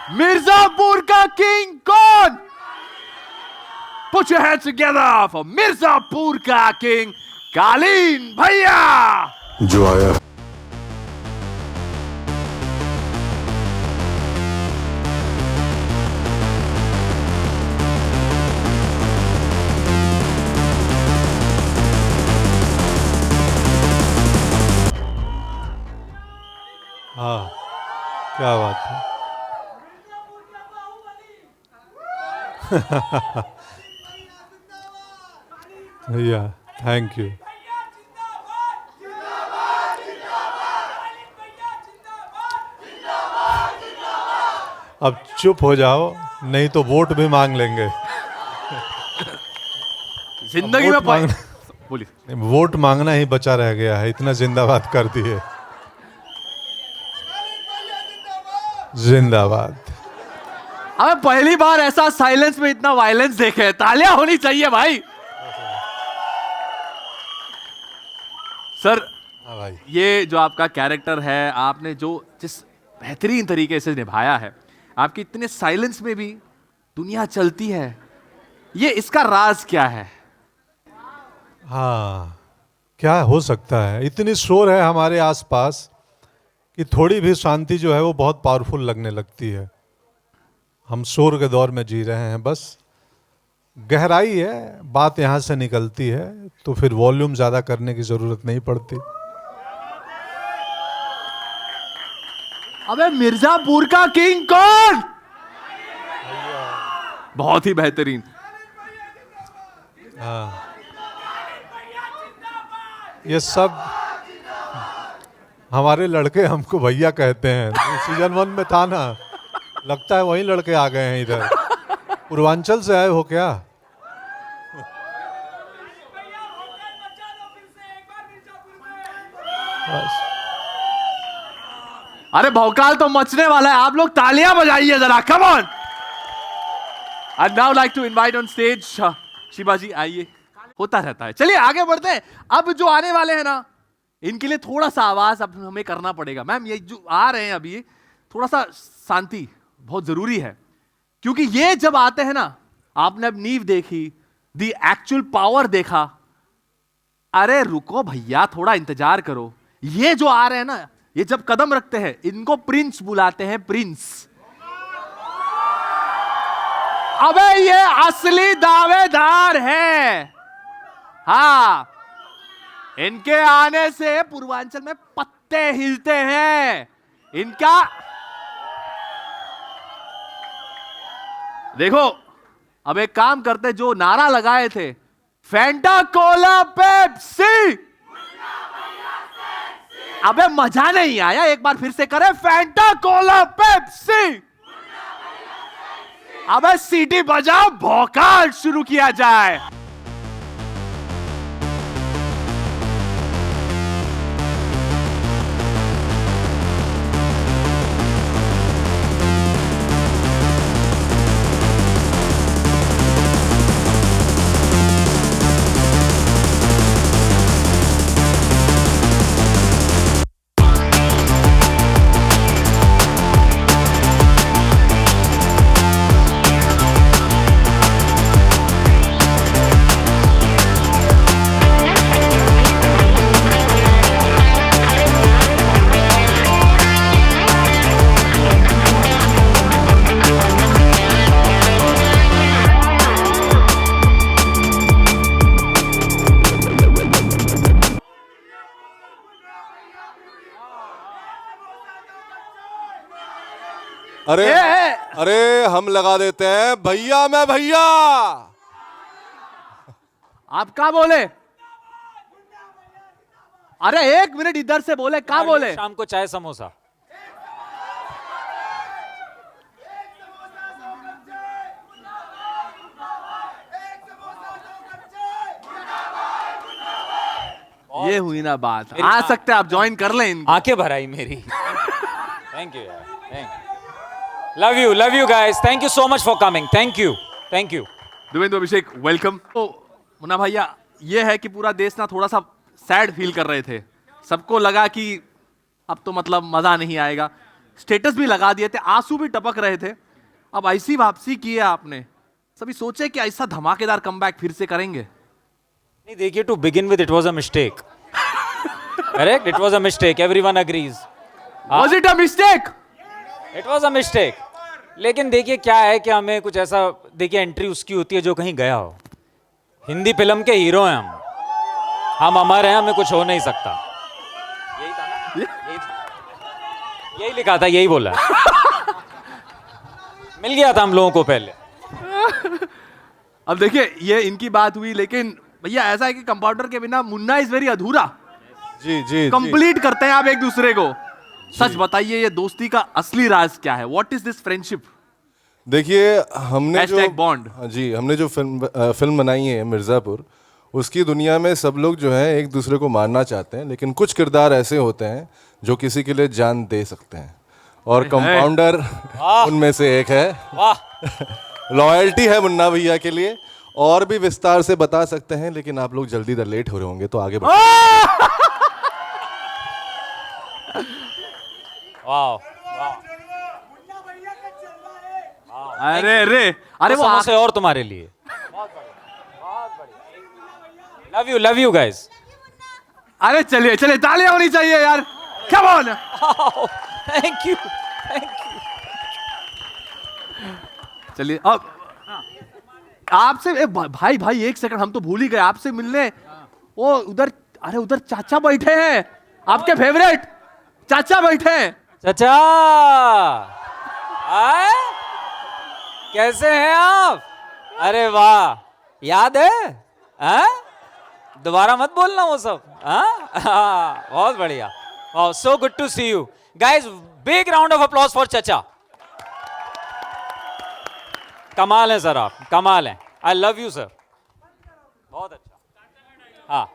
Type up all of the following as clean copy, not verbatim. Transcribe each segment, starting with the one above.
मिर्जापुर का किंग कौन? Put your hands together for Mirzapur का किंग कालीन भैया। जो आया हाँ, क्या बात है। भैया थैंक यू। अब चुप हो जाओ, नहीं तो वोट भी मांग लेंगे। जिंदगी में बोलिए। वोट मांगना ही बचा रह गया है, इतना जिंदाबाद कर दिए। जिंदाबाद। हमें पहली बार ऐसा साइलेंस में इतना वायलेंस देखे। तालियां होनी चाहिए भाई। सर हाँ भाई, ये जो आपका कैरेक्टर है, आपने जो जिस बेहतरीन तरीके से निभाया है, आपके इतने साइलेंस में भी दुनिया चलती है, ये इसका राज क्या है? हाँ क्या हो सकता है। इतनी शोर है हमारे आसपास कि थोड़ी भी शांति जो है वो बहुत पावरफुल लगने लगती है। हम शोर के दौर में जी रहे हैं, बस गहराई है, बात यहाँ से निकलती है तो फिर वॉल्यूम ज़्यादा करने की ज़रूरत नहीं पड़ती। अबे मिर्जापुर का किंग कौन? बहुत ही बेहतरीन। हाँ, ये सब हमारे लड़के हमको भैया कहते हैं। सीजन 1 में था ना, लगता है वही लड़के आ गए हैं इधर। पूर्वांचल से आए हो क्या? बस अरे भौकाल तो मचने वाला है। आप लोग तालियां बजाइए जरा, come on. I'd now like to invite on stage Shiva ji, आइए। होता रहता है, चलिए आगे बढ़ते हैं। अब जो आने वाले हैं ना, इनके लिए थोड़ा सा आवाज अब हमें करना पड़ेगा। मैम ये जो आ रहे हैं अभी, थोड़ा सा शांति बहुत जरूरी है, क्योंकि ये जब आते हैं ना, आपने अब नींव देखी, दी एक्चुअल पावर देखा। अरे रुको भैया, थोड़ा इंतजार करो। ये जो आ रहे हैं ना, ये जब कदम रखते हैं, इनको प्रिंस बुलाते हैं, प्रिंस। अबे ये असली दावेदार है। हाँ, इनके आने से पूर्वांचल में पत्ते हिलते हैं। इनका देखो, अब एक काम करते, जो नारा लगाए थे, फैंटा कोला पेप्सी। अबे मजा नहीं आया, एक बार फिर से करें, फैंटा कोला पेप्सी। अबे सीटी बजाओ, भौकाल शुरू किया जाए। अरे अरे हम लगा देते हैं भैया मैं भैया। आप क्या बोले? अरे एक मिनट इधर से बोले, क्या बोले? शाम को चाय समोसा। ये हुई ना बात। आ सकते आप ज्वाइन कर लें इनको। आंखें भर आई मेरी। थैंक यू यार, love you guys, thank you so much for coming, thank you. Devendra Abhishek, welcome. तो मुन्ना भैया, ये है कि पूरा देश ना थोड़ा सा सैड फील कर रहे थे। सबको लगा कि अब तो मतलब मजा नहीं आएगा। स्टेटस भी लगा दिए थे, आंसू भी टपक रहे थे, अब ऐसी वापसी की है आपने, सभी सोचे कि ऐसा धमाकेदार कमबैक फिर से करेंगे? नहीं देखिए, to begin with it was a mistake. Correct, it was a mistake, everyone agrees. Was it a mistake? It was a mistake. लेकिन देखिए क्या है कि हमें कुछ ऐसा, देखिए एंट्री उसकी होती है जो कहीं गया हो. हिंदी फिल्म के हीरो हैं हम अमर हैं, हमें कुछ हो नहीं सकता. यही था ना, यही लिखा था, यही बोला. मिल गया था हम लोगों को पहले. अब देखिए ये इनकी बात हुई, लेकिन भैया ऐसा है कि कंपाउंडर के बिना मुन्ना इज वेरी अधूरा. जी जी कंप्लीट करते हैं आप एक दूसरे को. सच बताइए, ये दोस्ती का असली राज क्या है? What is this friendship? देखिए हमने जो बॉन्ड. जी हमने जो फिल्म बनाई है मिर्ज़ापुर, उसकी दुनिया में सब लोग जो है एक दूसरे को मारना चाहते हैं, लेकिन कुछ किरदार ऐसे होते हैं जो किसी के लिए जान दे सकते हैं, और कंपाउंडर उनमें से एक है. वाह. लॉयल्टी है मुन्ना भैया के लिए, और भी विस्तार से बता सकते हैं, लेकिन आप लोग जल्दी लेट हो रहे होंगे तो आगे बढ़ते. वाह. अरे अरे अरे वो समोसे और तुम्हारे लिए. Love you guys. अरे चलिए चलिए, तालियां होनी चाहिए यार. Come on. Thank you. चलिए अब आपसे भाई भाई एक सेकंड, हम तो भूल ही गए आपसे मिलने. वो उधर, अरे उधर चाचा बैठे हैं, आपके फेवरेट चाचा बैठे हैं. चाचा आए, कैसे हैं आप? अरे वाह, याद है? हाँ? दोबारा मत बोलना वो सब. हाँ, बहुत बढ़िया. वाह, so good to see you guys. Big round of applause for चाचा. कमाल है सर, आप कमाल हैं. I love you sir. बहुत अच्छा. हाँ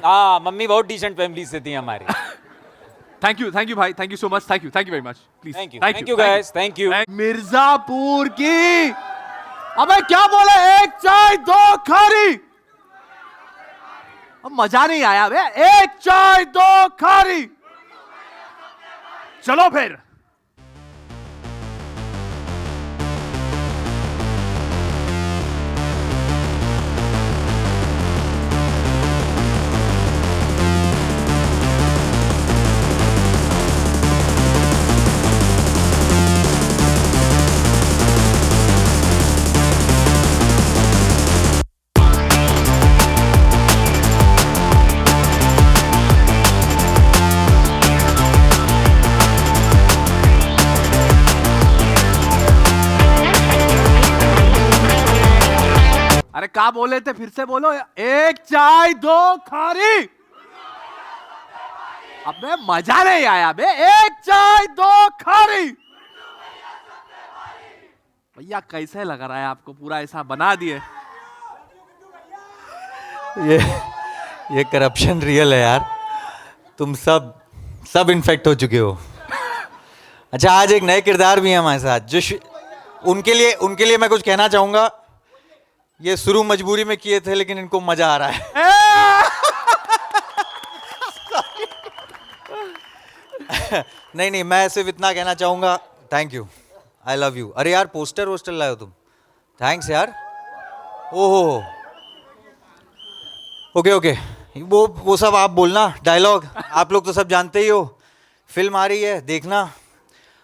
हाँ, मम्मी बहुत डिसेंट फैमिली से थी हमारी. थैंक यू भाई, thank you so much, thank you very much. Please thank you guys, thank you. Mirzapur की, अबे क्या बोले, एक चाय दो खारी. अब मजा नहीं आया बे. एक चाय दो खारी. चलो फिर. अरे क्या बोले थे, फिर से बोलो. एक चाय दो खारी. अबे मजा नहीं आया बे. एक चाय दो खारी. भैया कैसे लग रहा है आपको? पूरा ऐसा बना दिए. ये करप्शन रियल है यार. तुम सब इन्फेक्ट हो चुके हो. अच्छा, आज एक नए किरदार भी हैं हमारे साथ, जो उनके लिए मैं कुछ कहना चाहूंगा. ये शुरू मजबूरी में किए थे, लेकिन इनको मजा आ रहा है. नहीं, मैं सिर्फ इतना कहना चाहूंगा. Thank you, I love you. अरे यार, पोस्टर वोस्टर लाए हो तुम. थैंक्स यार. ओहो, ओके. वो सब आप बोलना, डायलॉग आप लोग तो सब जानते ही हो. फिल्म आ रही है, देखना.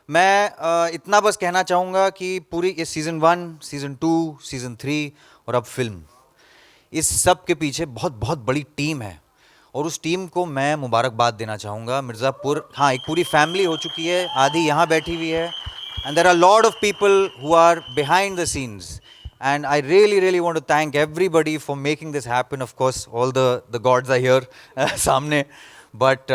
मैं इतना बस कहना चाहूँगा कि पूरी ये सीज़न 1, सीज़न 2, सीज़न 3 और अब फिल्म, इस सब के पीछे बहुत बहुत बड़ी टीम है, और उस टीम को मैं मुबारकबाद देना चाहूँगा. मिर्ज़ापुर, हाँ, एक पूरी फैमिली हो चुकी है, आधी यहाँ बैठी हुई है, and there are lot of people who are behind the scenes, and I really want to thank everybody for making this happen. Of course, all the gods are here सामने, but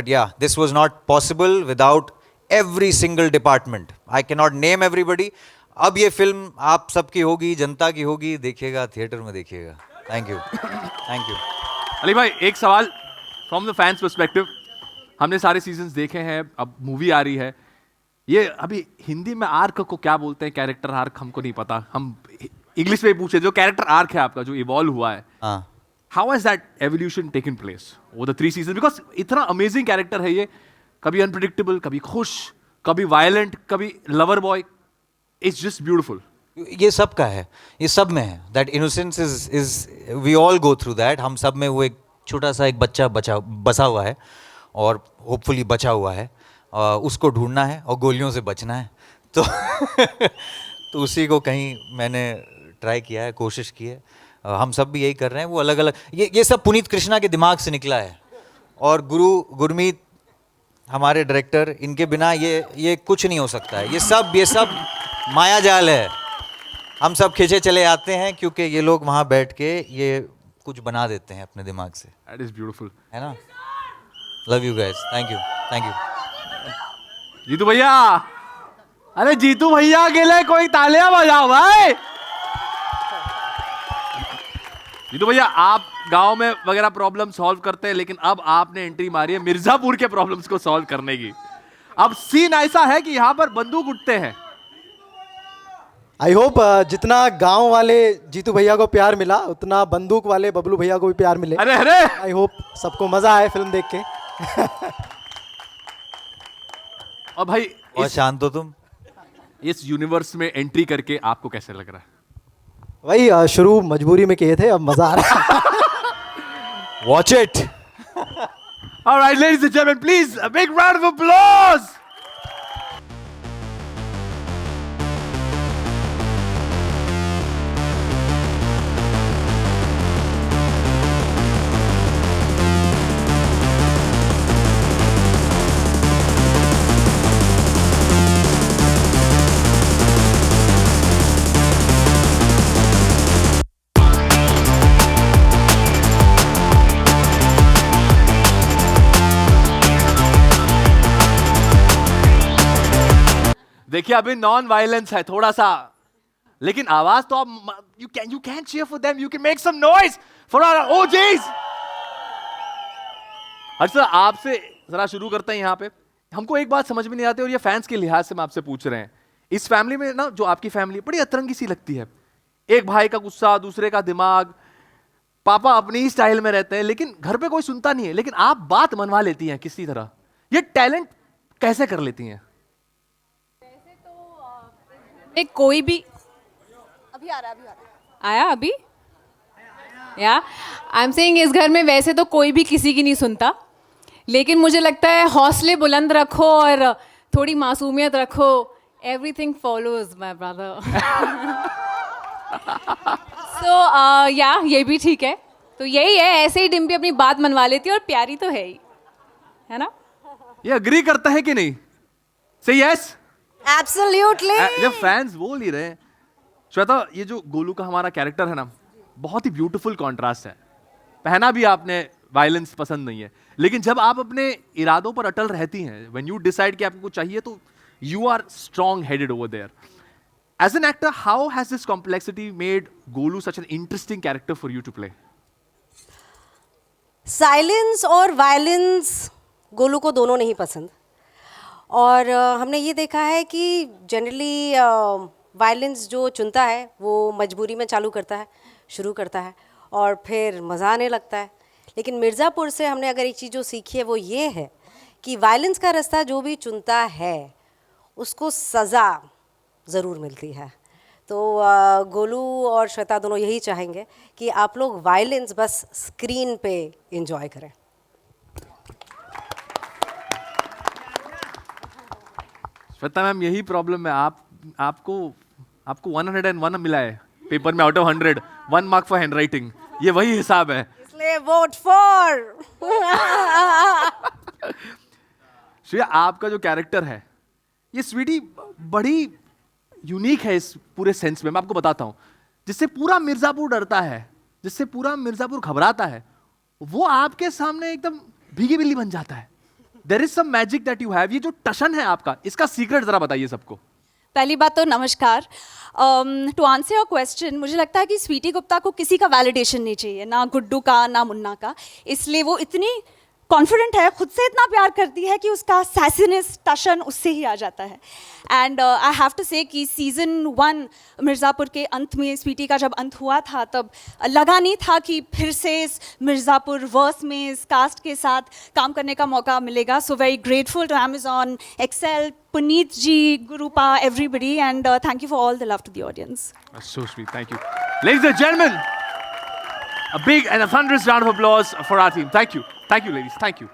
yeah, this was not possible without every single department. I cannot name everybody. अब ये film आप सबकी होगी, जनता की होगी, देखिएगा, theatre में देखिएगा. Thank you. अली भाई, एक सवाल फ्रॉम द फैंस पर्सपेक्टिव. हमने सारे सीजन्स देखे हैं, अब मूवी आ रही है. ये अभी हिंदी में आर्क को क्या बोलते हैं? कैरेक्टर आर्क हमको नहीं पता. हम इंग्लिश में पूछे, जो कैरेक्टर आर्क है आपका, जो इवॉल्व हुआ है, how has that evolution taken place over the 3 season? Because इतना अमेजिंग कैरेक्टर है ये. कभी अनप्रिडिक्टेबल, कभी खुश, कभी वायलेंट, कभी lover boy. It's just beautiful. ये सब का है, ये सब में है. That innocence is we all go through that. हम सब में वो एक छोटा सा एक बच्चा बसा हुआ है और होपफुली बचा हुआ है. उसको ढूंढना है और गोलियों से बचना है. तो तो उसी को कहीं मैंने ट्राई किया है, कोशिश की है. हम सब भी यही कर रहे हैं. वो अलग अलग ये सब पुनीत कृष्णा के दिमाग से निकला है. और गुरमीत हमारे डायरेक्टर, इनके बिना ये कुछ नहीं हो सकता है. ये सब माया जाल है. हम सब खींचे चले आते हैं क्योंकि ये लोग वहाँ बैठ के ये कुछ बना देते हैं अपने दिमाग से. That is beautiful. है ना. Love you guys. Thank you. Jitu भैया, अरे जीतू भैया के लिए कोई तालियां बजाओ भाई. जीतू भैया, आप गांव में वगैरह प्रॉब्लम सॉल्व करते हैं, लेकिन अब आपने एंट्री मारी है मिर्जापुर के प्रॉब्लम्स को सॉल्व करने की. अब सीन ऐसा है कि यहां पर बंदूक उठते हैं. आई होप जितना गांव वाले जीतू भैया को प्यार मिला उतना बंदूक वाले बबलू भैया को भी प्यार मिले. अरे अरे, आई होप सबको मजा आए फिल्म देख के. और भाई और शांत हो तुम. इस यूनिवर्स में एंट्री करके आपको कैसे लग रहा है? वही शुरू मजबूरी में किए थे, अब मजा आ रहा है. Watch it. All right, ladies and gentlemen, please a big round of applause. देखिए अभी नॉन वायलेंस है थोड़ा सा, लेकिन आवाज तो आप you can cheer for them, you can make some noise for our OGs. अच्छा, आपसे जरा शुरू करते हैं. यहाँ पे हमको एक बात समझ में नहीं आती और ये फैंस के लिहाज से हम आपसे पूछ रहे हैं. इस फैमिली में ना, जो आपकी फैमिली बड़ी अतरंगी सी लगती है. एक भाई का गुस्सा, दूसरे का दिमाग, पापा अपनी ही स्टाइल में रहते हैं, लेकिन घर पे कोई सुनता नहीं है, लेकिन आप बात मनवा लेती हैं किसी तरह. ये टैलेंट कैसे कर लेती हैं? कोई भी अभी आ रहा है आया अभी या आई एम सेइंग इस घर में वैसे तो कोई भी किसी की नहीं सुनता, लेकिन मुझे लगता है हौसले बुलंद रखो और थोड़ी मासूमियत रखो, एवरीथिंग फॉलोज माय ब्रदर. सो या ये भी ठीक है. तो यही है, ऐसे ही डिम्पी अपनी बात मनवा लेती है और प्यारी तो है ही, है ना. ये अग्री करता है कि नहीं? से यस. एब्सोल्युटली. जब फैंस बोल ही रहे हैं. श्वेता, ये जो गोलू का हमारा कैरेक्टर है ना, बहुत ही ब्यूटीफुल कॉन्ट्रास्ट है. पहना भी आपने वायलेंस पसंद नहीं है, लेकिन जब आप अपने इरादों पर अटल रहती हैं, व्हेन यू डिसाइड कि आपको कुछ चाहिए, तो you are strong headed over there. As an actor, how has this complexity made Golu such an interesting character for you to play? Silence और वायलेंस गोलू को दोनों नहीं पसंद, और हमने ये देखा है कि जनरली वायलेंस जो चुनता है वो मजबूरी में शुरू करता है और फिर मज़ा आने लगता है. लेकिन मिर्ज़ापुर से हमने अगर एक चीज़ जो सीखी है वो ये है कि वायलेंस का रास्ता जो भी चुनता है उसको सज़ा ज़रूर मिलती है. तो गोलू और श्वेता दोनों यही चाहेंगे कि आप लोग वायलेंस बस स्क्रीन पे एंजॉय करें. श्वेता मैम, यही प्रॉब्लम है. आपको 101 मिला है पेपर में out of 100, 1 mark for handwriting. ये वही हिसाब है. इसलिए वोट फॉर. श्रेया, आपका जो कैरेक्टर है, ये स्वीटी बड़ी यूनिक है इस पूरे सेंस में. मैं आपको बताता हूं. जिससे पूरा मिर्जापुर डरता है, जिससे पूरा मिर्जापुर घबराता है, वो आपके सामने एकदम भीगी बिल्ली बन जाता है. There is some magic that you have. ये जो टशन है आपका, इसका सीक्रेट जरा बताइए सबको. पहली बात तो नमस्कार. टू आंसर योर क्वेश्चन, मुझे लगता है कि स्वीटी गुप्ता को किसी का वैलिडेशन नहीं चाहिए, ना गुड्डू का ना मुन्ना का. इसलिए वो इतनी कॉन्फिडेंट है, खुद से इतना प्यार करती है कि उसका सैसीनेस टशन उससे ही आ जाता है. एंड आई हैव टू से कि सीज़न 1 मिर्ज़ापुर के अंत में, स्वीटी का जब अंत हुआ था तब लगा नहीं था कि फिर से इस मिर्ज़ापुर वर्स में इस कास्ट के साथ काम करने का मौका मिलेगा. So very grateful to Amazon, Excel, Puneet ji, Gurupa, everybody, and thank you for all the love to the audience. That's so sweet. Thank you. Ladies and gentlemen, a big and a thunderous round of applause for our team. Thank you. Thank you, ladies. Thank you.